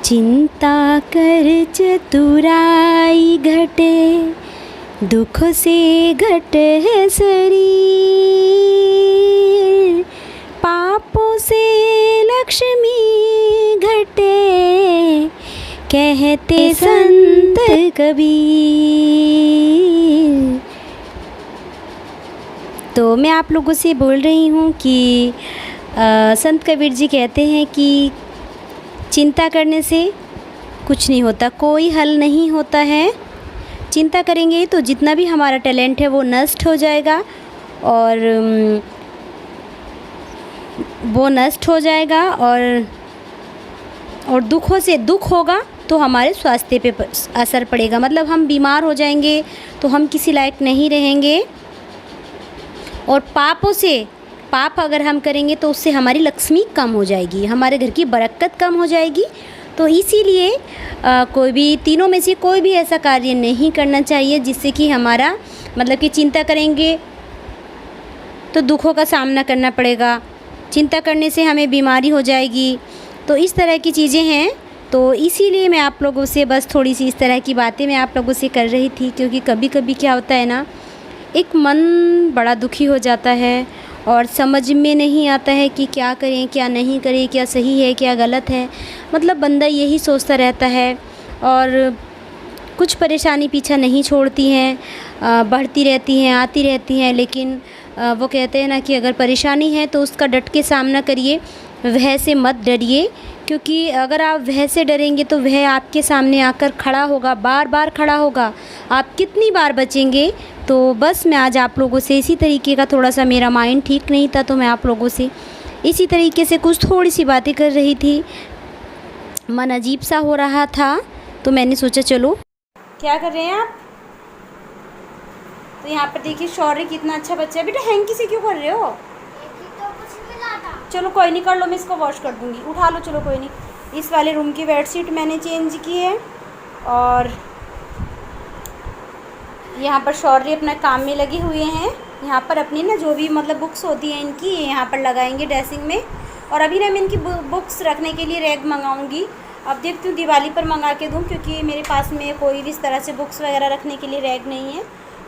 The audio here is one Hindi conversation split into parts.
चिंता कर चतुराई घटे, दुख से घट है शरीर। पापों से लक्ष्मी घटे, कहते संत कबीर। तो मैं आप लोगों से बोल रही हूँ कि संत कबीर जी कहते हैं कि चिंता करने से कुछ नहीं होता, कोई हल नहीं होता है। चिंता करेंगे तो जितना भी हमारा टैलेंट है वो नष्ट हो जाएगा और दुखों से दुख होगा तो हमारे स्वास्थ्य पे असर पड़ेगा। मतलब हम बीमार हो जाएंगे तो हम किसी लायक नहीं रहेंगे। और पाप अगर हम करेंगे तो उससे हमारी लक्ष्मी कम हो जाएगी, हमारे घर की बरकत कम हो जाएगी। तो इसीलिए कोई भी तीनों में से कोई भी ऐसा कार्य नहीं करना चाहिए जिससे कि हमारा मतलब कि चिंता करेंगे तो दुखों का सामना करना पड़ेगा, चिंता करने से हमें बीमारी हो जाएगी। तो इस तरह की चीज़ें हैं। तो इसीलिए मैं आप लोगों से बस थोड़ी सी इस तरह की बातें मैं आप लोगों से कर रही थी, क्योंकि कभी कभी क्या होता है ना, एक मन बड़ा दुखी हो जाता है और समझ में नहीं आता है कि क्या करें क्या नहीं करें, क्या सही है क्या गलत है। मतलब बंदा यही सोचता रहता है और कुछ परेशानी पीछा नहीं छोड़ती हैं, बढ़ती रहती हैं, आती रहती हैं। लेकिन वो कहते हैं ना कि अगर परेशानी है तो उसका डट के सामना करिए, वह से मत डरिए। क्योंकि अगर आप वह से डरेंगे तो वह आपके सामने आकर खड़ा होगा, बार बार खड़ा होगा। आप कितनी बार बचेंगे। तो बस मैं आज आप लोगों से इसी तरीके का, थोड़ा सा मेरा माइंड ठीक नहीं था तो मैं आप लोगों से इसी तरीके से कुछ थोड़ी सी बातें कर रही थी। मन अजीब सा हो रहा था तो मैंने सोचा चलो। क्या कर रहे हैं आप? तो यहाँ पर देखिए शौर्य कितना अच्छा बच्चा है। बेटा हैंकी से क्यों कर रहे हो? चलो कोई नहीं, कर लो, मैं इसको वॉश कर दूँगी। उठा लो, चलो कोई नहीं। इस वाले रूम की बेडशीट मैंने चेंज की है और यहाँ पर शौर्य अपना काम में लगे हुए हैं। यहाँ पर अपनी ना जो भी मतलब बुक्स होती हैं इनकी, यहाँ पर लगाएंगे ड्रेसिंग में। और अभी ना मैं इनकी बुक्स रखने के लिए रैक मंगाऊंगी। अब देखती हूँ दिवाली पर मंगा के दूँ, क्योंकि मेरे पास में कोई भी इस तरह से बुक्स वगैरह रखने के लिए रैक नहीं है,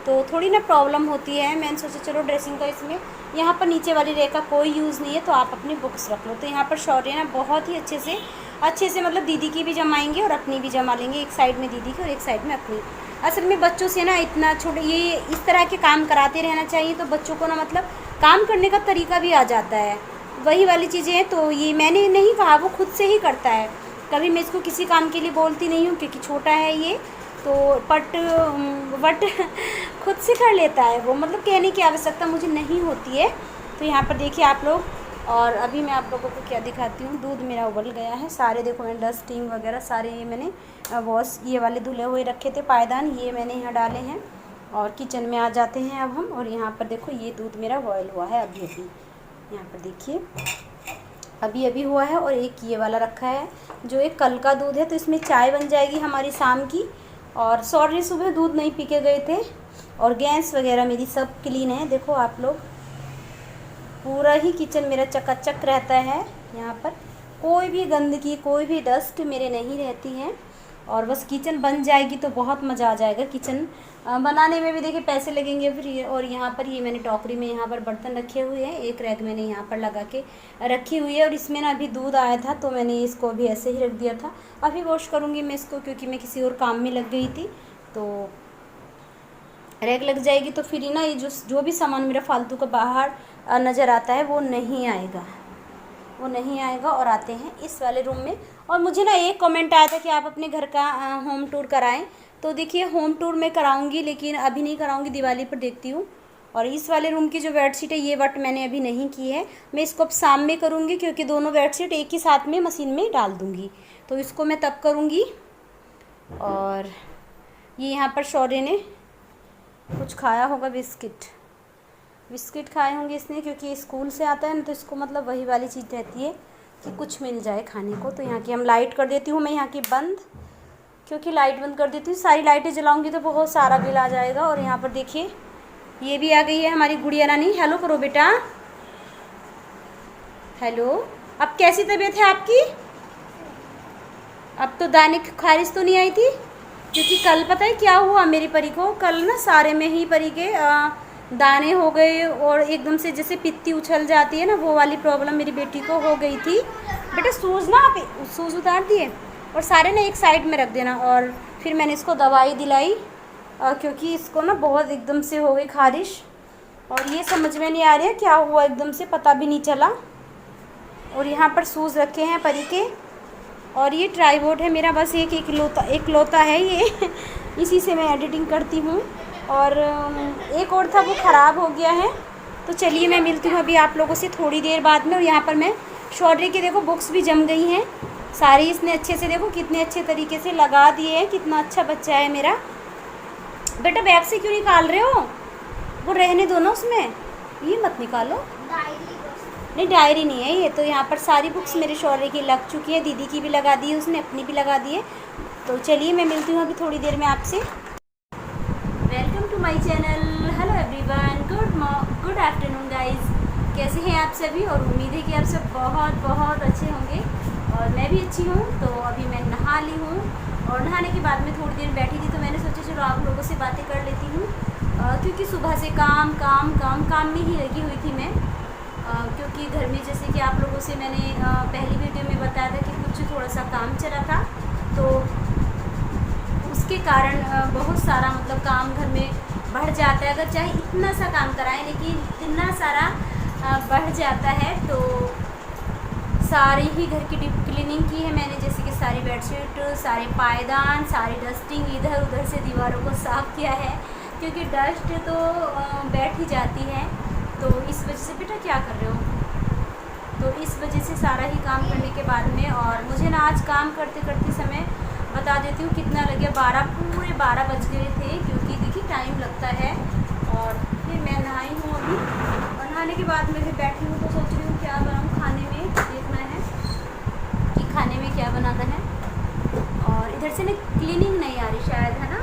तो थोड़ी ना प्रॉब्लम होती है। मैंने सोचा चलो ड्रेसिंग का इसमें यहाँ पर नीचे वाली रैक का कोई यूज़ नहीं है तो आप अपनी बुक्स रख लो। तो यहाँ पर शौर्य ना बहुत ही अच्छे से मतलब दीदी की भी जमाएंगे और अपनी भी जमा लेंगे, एक साइड में दीदी की और एक साइड में अपनी। असल में बच्चों से ना इतना छोटे ये इस तरह के काम कराते रहना चाहिए तो बच्चों को ना मतलब काम करने का तरीका भी आ जाता है। वही वाली चीज़ें हैं। तो ये मैंने नहीं कहा, वो खुद से ही करता है। कभी मैं इसको किसी काम के लिए बोलती नहीं हूँ क्योंकि छोटा है ये, तो बट खुद से कर लेता है वो, मतलब कहने की आवश्यकता मुझे नहीं होती है। तो यहाँ पर देखिए आप लोग, और अभी मैं आप लोगों को क्या दिखाती हूँ। दूध मेरा उबल गया है, सारे देखो मैंने डस्टिंग वगैरह सारे ये मैंने वॉश ये वाले धुले हुए रखे थे पायदान, ये मैंने यहाँ डाले हैं। और किचन में आ जाते हैं अब हम। और यहाँ पर देखो ये दूध मेरा बॉयल हुआ है अभी अभी, यहाँ पर देखिए अभी अभी हुआ है। और एक ये वाला रखा है जो एक कल का दूध है, तो इसमें चाय बन जाएगी हमारी शाम की। और सॉरी सुबह दूध नहीं पी के गए थे। और गैस वगैरह मेरी सब क्लीन है, देखो आप लोग, पूरा ही किचन मेरा चकाचक रहता है। यहाँ पर कोई भी गंदगी कोई भी डस्ट मेरे नहीं रहती है। और बस किचन बन जाएगी तो बहुत मज़ा आ जाएगा। किचन बनाने में भी देखिए पैसे लगेंगे फिर। और यहाँ पर ये मैंने टोकरी में यहाँ पर बर्तन रखे हुए हैं, एक रैक मैंने यहाँ पर लगा के रखी हुई है। और इसमें ना अभी दूध आया था तो मैंने इसको अभी ऐसे ही रख दिया था। अभी वॉश करूँगी मैं इसको, क्योंकि मैं किसी और काम में लग गई थी। तो रैक लग जाएगी तो फिर ना ये जो भी सामान मेरा फालतू का बाहर नज़र आता है वो नहीं आएगा, और आते हैं इस वाले रूम में। और मुझे ना एक कमेंट आया था कि आप अपने घर का होम टूर कराएं। तो देखिए होम टूर मैं कराऊंगी, लेकिन अभी नहीं कराऊंगी, दिवाली पर देखती हूँ। और इस वाले रूम की जो बेडशीट है ये वट मैंने अभी नहीं की है, मैं इसको अब शाम में करूँगी, क्योंकि दोनों बेडशीट एक ही साथ में मशीन में डाल दूँगी, तो इसको मैं तब करूँगी। और ये यहाँ पर शौर्य ने कुछ खाया होगा, बिस्किट खाए होंगे इसने, क्योंकि स्कूल से आता है ना तो इसको मतलब वही वाली चीज़ रहती है कि कुछ मिल जाए खाने को। तो यहाँ की हम लाइट कर देती हूँ मैं यहाँ की बंद, क्योंकि लाइट बंद कर देती हूँ, सारी लाइटें जलाऊंगी तो बहुत सारा बिल आ जाएगा। और यहाँ पर देखिए ये भी आ गई है हमारी गुड़िया रानी। हेलो करो बेटा, हेलो। अब कैसी तबीयत है आपकी? अब तो दाने की खारिश तो नहीं आई थी, क्योंकि कल पता है क्या हुआ मेरी परी को, कल ना सारे में ही परी के दाने हो गए और एकदम से जैसे पित्ती उछल जाती है ना, वो वाली प्रॉब्लम मेरी बेटी को हो गई थी। बेटा शूज़ ना आप शूज़ उतार दिए और सारे ना एक साइड में रख देना। और फिर मैंने इसको दवाई दिलाई क्योंकि इसको ना बहुत एकदम से हो गई खारिश, और ये समझ में नहीं आ रहा है क्या हुआ, एकदम से पता भी नहीं चला। और यहाँ पर शूज़ रखे हैं परी के, और ये ट्राईपोड है मेरा, बस एक इकलौता है ये इसी से मैं एडिटिंग करती हूँ। और एक और था वो ख़राब हो गया है। तो चलिए मैं मिलती हूँ अभी आप लोगों से थोड़ी देर बाद में। और यहाँ पर मैं शौर्य की देखो बुक्स भी जम गई हैं सारी, इसने अच्छे से देखो कितने अच्छे तरीके से लगा दिए हैं, कितना अच्छा बच्चा है मेरा। बेटा बैग से क्यों निकाल रहे हो, वो रहने दो ना उसमें, ये मत निकालो। नहीं डायरी नहीं है ये तो। यहाँ पर सारी बुक्स मेरे शौर्य की लग चुकी है, दीदी की भी लगा दी है उसने, अपनी भी लगा दी है। तो चलिए मैं मिलती हूँ अभी थोड़ी देर में आपसे। Welcome to my channel. Hello everyone, good afternoon guys. कैसे हैं आप सभी, और उम्मीद है कि आप सब बहुत बहुत अच्छे होंगे और मैं भी अच्छी हूँ। तो अभी मैं नहा ली हूँ और नहाने के बाद में थोड़ी देर बैठी थी, तो मैंने सोचा चलो आप लोगों से बातें कर लेती हूँ, क्योंकि सुबह से काम काम काम काम में ही लगी हुई थी मैं। क्योंकि घर में जैसे कि आप लोगों से मैंने पहली वीडियो में बताया था कि कुछ थोड़ा सा काम चला था, तो उसके कारण बहुत सारा मतलब काम घर में बढ़ जाता है। अगर चाहे इतना सा काम कराएं लेकिन इतना सारा बढ़ जाता है। तो सारी ही घर की डीप क्लीनिंग की है मैंने, जैसे कि सारी बेडशीट, सारे पायदान, सारी डस्टिंग, इधर उधर से दीवारों को साफ़ किया है, क्योंकि डस्ट तो बैठ ही जाती है। तो इस वजह से बेटा क्या कर रहे हो, तो इस वजह से सारा ही काम करने के बाद में, और मुझे ना आज काम करते करते समय बता देती हूँ कितना लगे, पूरे 12 बज गए थे, क्योंकि देखिए टाइम लगता है। और फिर मैं नहाई हूँ अभी, और नहाने के बाद में फिर बैठी हूँ, तो सोच रही हूँ क्या बनाऊँ खाने में, देखना है कि खाने में क्या बनाना है। और इधर से ना क्लीनिंग नहीं आ रही शायद, है ना।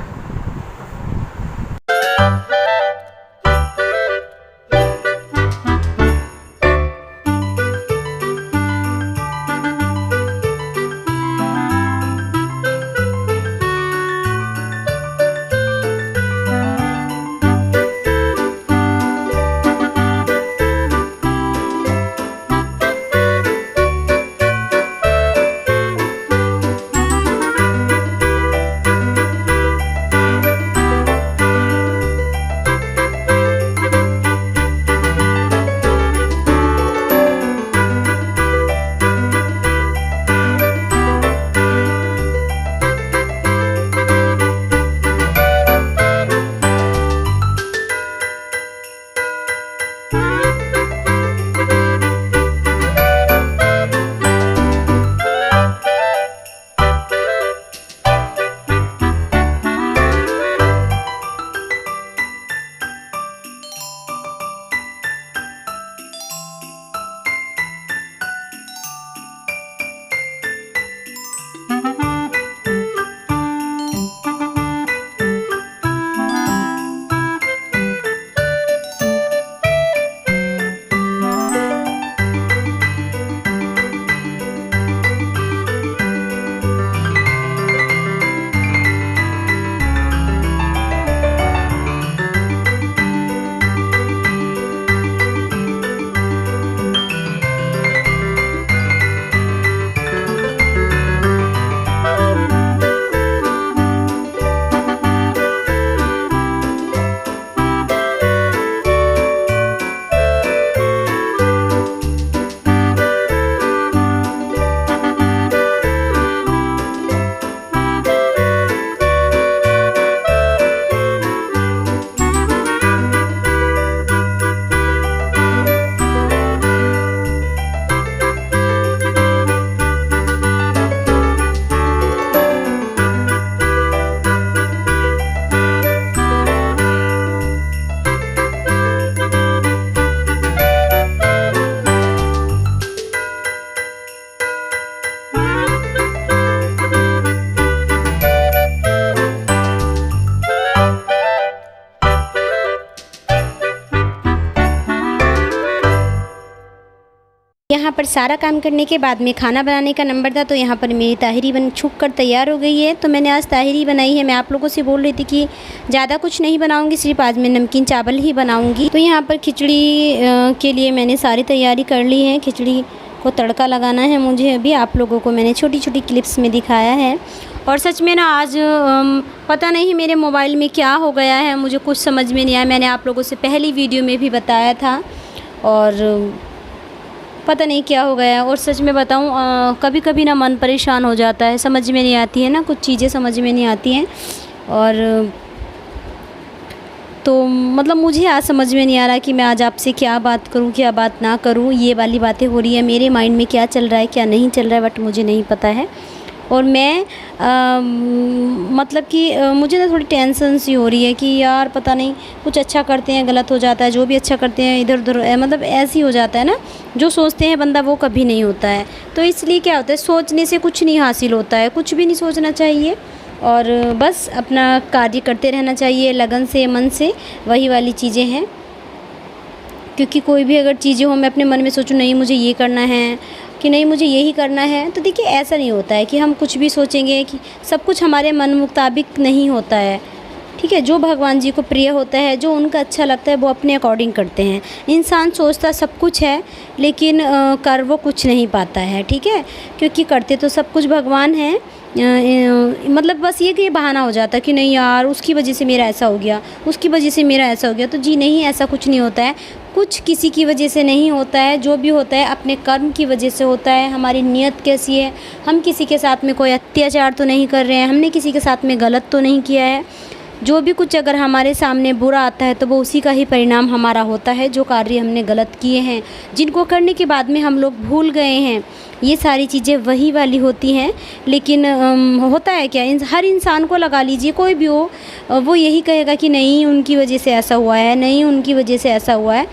यहाँ पर सारा काम करने के बाद में खाना बनाने का नंबर था, तो यहाँ पर मेरी ताहिरी बन छुप कर तैयार हो गई है। तो मैंने आज ताहिरी बनाई है। मैं आप लोगों से बोल रही थी कि ज़्यादा कुछ नहीं बनाऊँगी, सिर्फ आज मैं नमकीन चावल ही बनाऊँगी। तो यहाँ पर खिचड़ी के लिए मैंने सारी तैयारी कर ली है। खिचड़ी को तड़का लगाना है मुझे। अभी आप लोगों को मैंने छोटी छोटी क्लिप्स में दिखाया है। और सच में ना आज पता नहीं मेरे मोबाइल में क्या हो गया है, मुझे कुछ समझ में नहीं आया। मैंने आप लोगों से पहली वीडियो में भी बताया था और पता नहीं क्या हो गया। और सच में बताऊं, कभी कभी ना मन परेशान हो जाता है, समझ में नहीं आती है ना, कुछ चीज़ें समझ में नहीं आती हैं। और तो मतलब मुझे आज समझ में नहीं आ रहा कि मैं आज आपसे क्या बात करूं, क्या बात ना करूं। ये वाली बातें हो रही है, मेरे माइंड में क्या चल रहा है क्या नहीं चल रहा है, बट मुझे नहीं पता है। और मैं मतलब कि मुझे ना थोड़ी टेंशन सी हो रही है कि यार पता नहीं कुछ अच्छा करते हैं गलत हो जाता है, जो भी अच्छा करते हैं इधर उधर मतलब ऐसे ही हो जाता है ना, जो सोचते हैं बंदा वो कभी नहीं होता है। तो इसलिए क्या होता है, सोचने से कुछ नहीं हासिल होता है, कुछ भी नहीं सोचना चाहिए और बस अपना कार्य करते रहना चाहिए लगन से, मन से, वही वाली चीज़ें हैं। क्योंकि कोई भी अगर चीज़ें हो, मैं अपने मन में सोचूं नहीं मुझे ये करना है कि नहीं मुझे यही करना है, तो देखिए ऐसा नहीं होता है कि हम कुछ भी सोचेंगे कि सब कुछ हमारे मन मुताबिक नहीं होता है। ठीक है, जो भगवान जी को प्रिय होता है, जो उनका अच्छा लगता है, वो अपने अकॉर्डिंग करते हैं। इंसान सोचता सब कुछ है लेकिन कर वो कुछ नहीं पाता है। ठीक है, क्योंकि करते तो सब कुछ भगवान हैं। मतलब बस ये कि ये बहाना हो जाता है कि नहीं यार उसकी वजह से मेरा ऐसा हो गया, उसकी वजह से मेरा ऐसा हो गया। तो जी नहीं, ऐसा कुछ नहीं होता है, कुछ किसी की वजह से नहीं होता है। जो भी होता है अपने कर्म की वजह से होता है। हमारी नीयत कैसी है, हम किसी के साथ में कोई अत्याचार तो नहीं कर रहे हैं, हमने किसी के साथ में गलत तो नहीं किया है। जो भी कुछ अगर हमारे सामने बुरा आता है तो वो उसी का ही परिणाम हमारा होता है, जो कार्य हमने गलत किए हैं, जिनको करने के बाद में हम लोग भूल गए हैं, ये सारी चीज़ें वही वाली होती हैं। लेकिन होता है क्या, हर इंसान को लगा लीजिए, कोई भी हो, वो यही कहेगा कि नहीं उनकी वजह से ऐसा हुआ है, नहीं उनकी वजह से ऐसा हुआ है।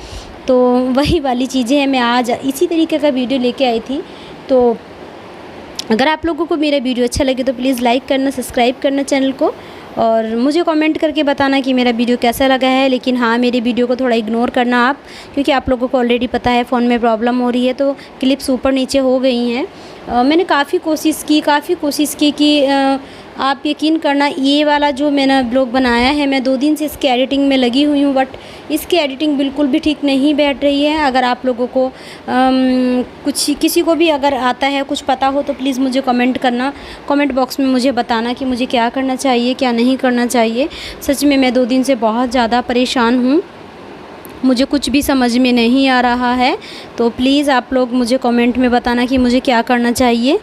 तो वही वाली चीज़ें हैं। मैं आज इसी तरीके का वीडियो लेके आई थी। तो अगर आप लोगों को मेरा वीडियो अच्छा लगे तो प्लीज़ लाइक करना, सब्सक्राइब करना चैनल को, और मुझे कमेंट करके बताना कि मेरा वीडियो कैसा लगा है। लेकिन हाँ, मेरे वीडियो को थोड़ा इग्नोर करना आप, क्योंकि आप लोगों को ऑलरेडी पता है फ़ोन में प्रॉब्लम हो रही है, तो क्लिप्स ऊपर नीचे हो गई हैं। मैंने काफ़ी कोशिश की कि आप यकीन करना, ये वाला जो मैंने ब्लॉग बनाया है, मैं 2 दिन से इसकी एडिटिंग में लगी हुई हूँ, बट इसकी एडिटिंग बिल्कुल भी ठीक नहीं बैठ रही है। अगर आप लोगों को किसी को भी अगर आता है, कुछ पता हो, तो प्लीज़ मुझे कमेंट करना, कमेंट बॉक्स में मुझे बताना कि मुझे क्या करना चाहिए, क्या नहीं करना चाहिए। सच में मैं 2 दिन से बहुत ज़्यादा परेशान हूँ, मुझे कुछ भी समझ में नहीं आ रहा है। तो प्लीज़ आप लोग मुझे कमेंट में बताना कि मुझे क्या करना चाहिए।